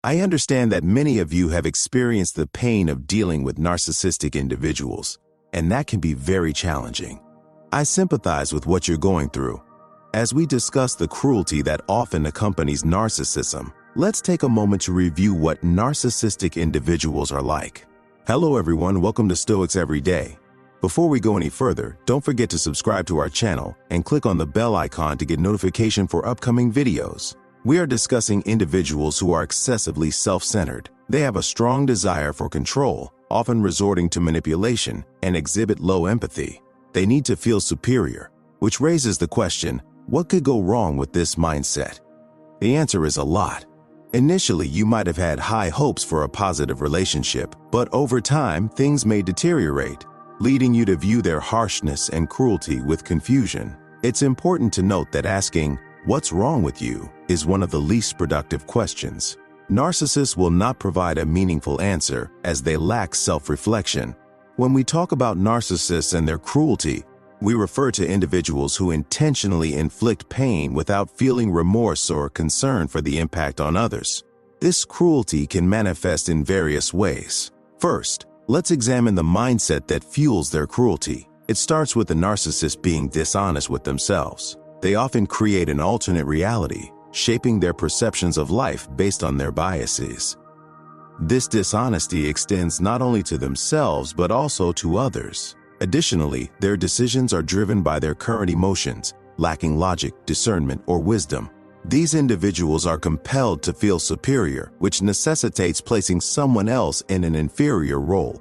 I understand that many of you have experienced the pain of dealing with narcissistic individuals, and that can be very challenging. I sympathize with what you're going through. As we discuss the cruelty that often accompanies narcissism, let's take a moment to review what narcissistic individuals are like. Hello everyone, welcome to Stoics Every Day. Before we go any further, don't forget to subscribe to our channel and click on the bell icon to get notification for upcoming videos. We are discussing individuals who are excessively self-centered. They have a strong desire for control, often resorting to manipulation, and exhibit low empathy. They need to feel superior, which raises the question, what could go wrong with this mindset? The answer is a lot. Initially, you might have had high hopes for a positive relationship, but over time, things may deteriorate, leading you to view their harshness and cruelty with confusion. It's important to note that asking, "What's wrong with you?" is one of the least productive questions. Narcissists will not provide a meaningful answer as they lack self-reflection. When we talk about narcissists and their cruelty, we refer to individuals who intentionally inflict pain without feeling remorse or concern for the impact on others. This cruelty can manifest in various ways. First, let's examine the mindset that fuels their cruelty. It starts with the narcissist being dishonest with themselves. They often create an alternate reality, shaping their perceptions of life based on their biases. This dishonesty extends not only to themselves but also to others. Additionally, their decisions are driven by their current emotions, lacking logic, discernment, or wisdom. These individuals are compelled to feel superior, which necessitates placing someone else in an inferior role.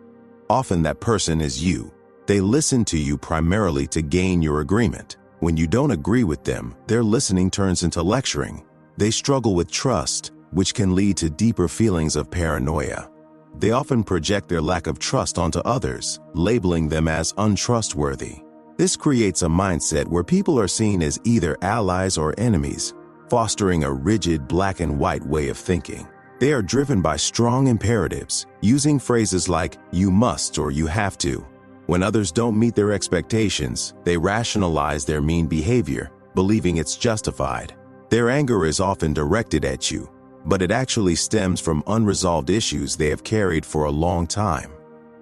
Often that person is you. They listen to you primarily to gain your agreement. When you don't agree with them, their listening turns into lecturing. They struggle with trust, which can lead to deeper feelings of paranoia. They often project their lack of trust onto others, labeling them as untrustworthy. This creates a mindset where people are seen as either allies or enemies, fostering a rigid black and white way of thinking. They are driven by strong imperatives, using phrases like "you must" or "you have to." When others don't meet their expectations, they rationalize their mean behavior, believing it's justified. Their anger is often directed at you, but it actually stems from unresolved issues they have carried for a long time.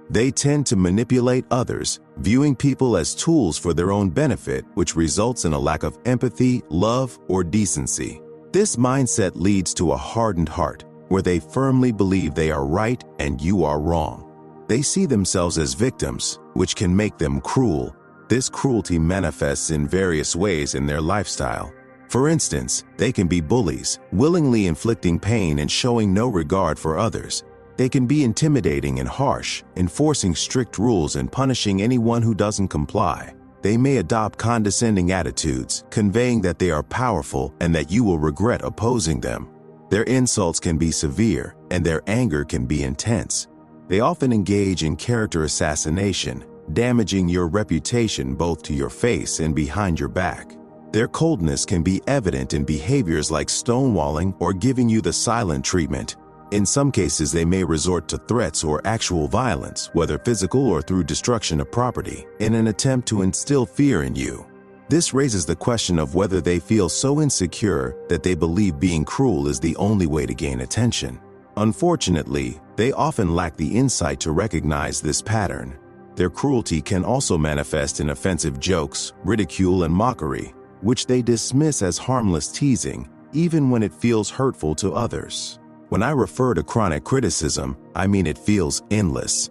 They tend to manipulate others, viewing people as tools for their own benefit, which results in a lack of empathy, love, or decency. This mindset leads to a hardened heart, where they firmly believe they are right and you are wrong. They see themselves as victims, which can make them cruel. This cruelty manifests in various ways in their lifestyle. For instance, they can be bullies, willingly inflicting pain and showing no regard for others. They can be intimidating and harsh, enforcing strict rules and punishing anyone who doesn't comply. They may adopt condescending attitudes, conveying that they are powerful and that you will regret opposing them. Their insults can be severe, and their anger can be intense. They often engage in character assassination, damaging your reputation both to your face and behind your back. Their coldness can be evident in behaviors like stonewalling or giving you the silent treatment. In some cases, they may resort to threats or actual violence, whether physical or through destruction of property, in an attempt to instill fear in you. This raises the question of whether they feel so insecure that they believe being cruel is the only way to gain attention. Unfortunately, they often lack the insight to recognize this pattern. Their cruelty can also manifest in offensive jokes, ridicule, and mockery, which they dismiss as harmless teasing, even when it feels hurtful to others. When I refer to chronic criticism, I mean it feels endless.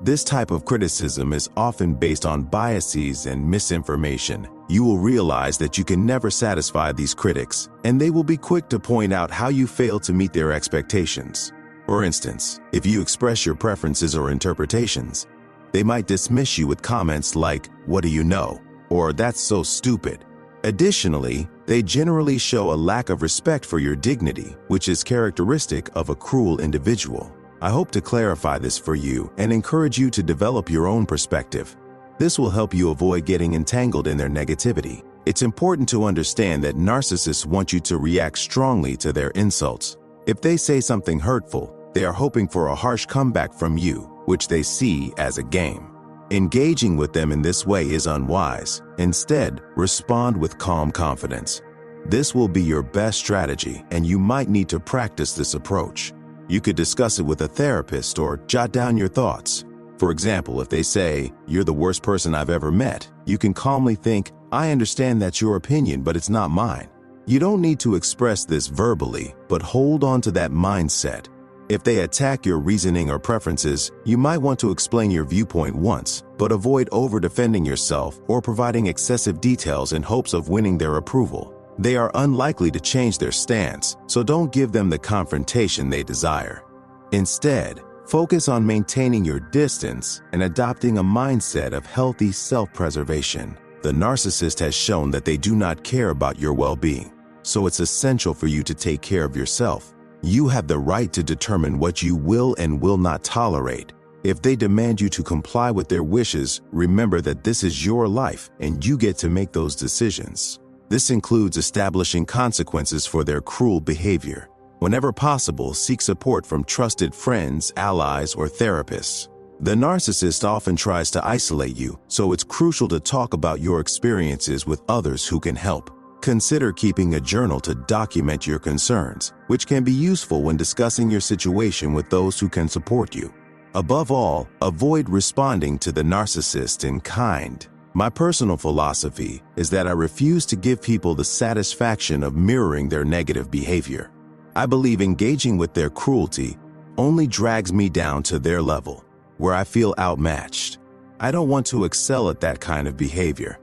This type of criticism is often based on biases and misinformation. You will realize that you can never satisfy these critics, and they will be quick to point out how you failed to meet their expectations. For instance, if you express your preferences or interpretations, they might dismiss you with comments like, "What do you know?" or "That's so stupid." Additionally, they generally show a lack of respect for your dignity, which is characteristic of a cruel individual. I hope to clarify this for you and encourage you to develop your own perspective. This will help you avoid getting entangled in their negativity. It's important to understand that narcissists want you to react strongly to their insults. If they say something hurtful, they are hoping for a harsh comeback from you, which they see as a game. Engaging with them in this way is unwise. Instead, respond with calm confidence. This will be your best strategy, and you might need to practice this approach. You could discuss it with a therapist or jot down your thoughts. For example, if they say, "You're the worst person I've ever met," you can calmly think, "I understand that's your opinion, but it's not mine." You don't need to express this verbally, but hold on to that mindset. If they attack your reasoning or preferences, you might want to explain your viewpoint once, but avoid over-defending yourself or providing excessive details in hopes of winning their approval. They are unlikely to change their stance, so don't give them the confrontation they desire. Instead, focus on maintaining your distance and adopting a mindset of healthy self-preservation. The narcissist has shown that they do not care about your well-being, so it's essential for you to take care of yourself. You have the right to determine what you will and will not tolerate. If they demand you to comply with their wishes, remember that this is your life and you get to make those decisions. This includes establishing consequences for their cruel behavior. Whenever possible, seek support from trusted friends, allies, or therapists. The narcissist often tries to isolate you, so it's crucial to talk about your experiences with others who can help. Consider keeping a journal to document your concerns, which can be useful when discussing your situation with those who can support you. Above all, avoid responding to the narcissist in kind. My personal philosophy is that I refuse to give people the satisfaction of mirroring their negative behavior. I believe engaging with their cruelty only drags me down to their level, where I feel outmatched. I don't want to excel at that kind of behavior,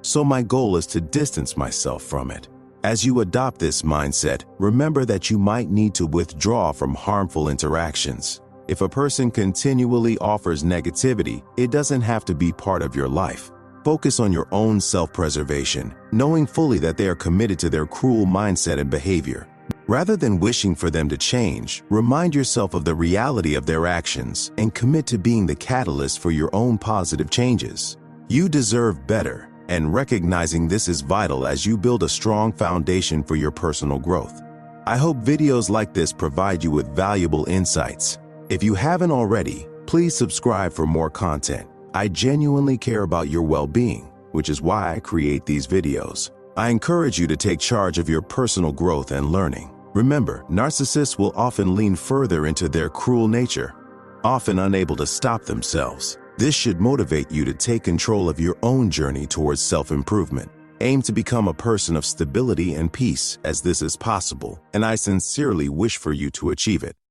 so my goal is to distance myself from it. As you adopt this mindset, remember that you might need to withdraw from harmful interactions. If a person continually offers negativity, it doesn't have to be part of your life. Focus on your own self-preservation, knowing fully that they are committed to their cruel mindset and behavior. Rather than wishing for them to change, remind yourself of the reality of their actions and commit to being the catalyst for your own positive changes. You deserve better, and recognizing this is vital as you build a strong foundation for your personal growth. I hope videos like this provide you with valuable insights. If you haven't already, please subscribe for more content. I genuinely care about your well-being, which is why I create these videos. I encourage you to take charge of your personal growth and learning. Remember, narcissists will often lean further into their cruel nature, often unable to stop themselves. This should motivate you to take control of your own journey towards self-improvement. Aim to become a person of stability and peace as this is possible, and I sincerely wish for you to achieve it.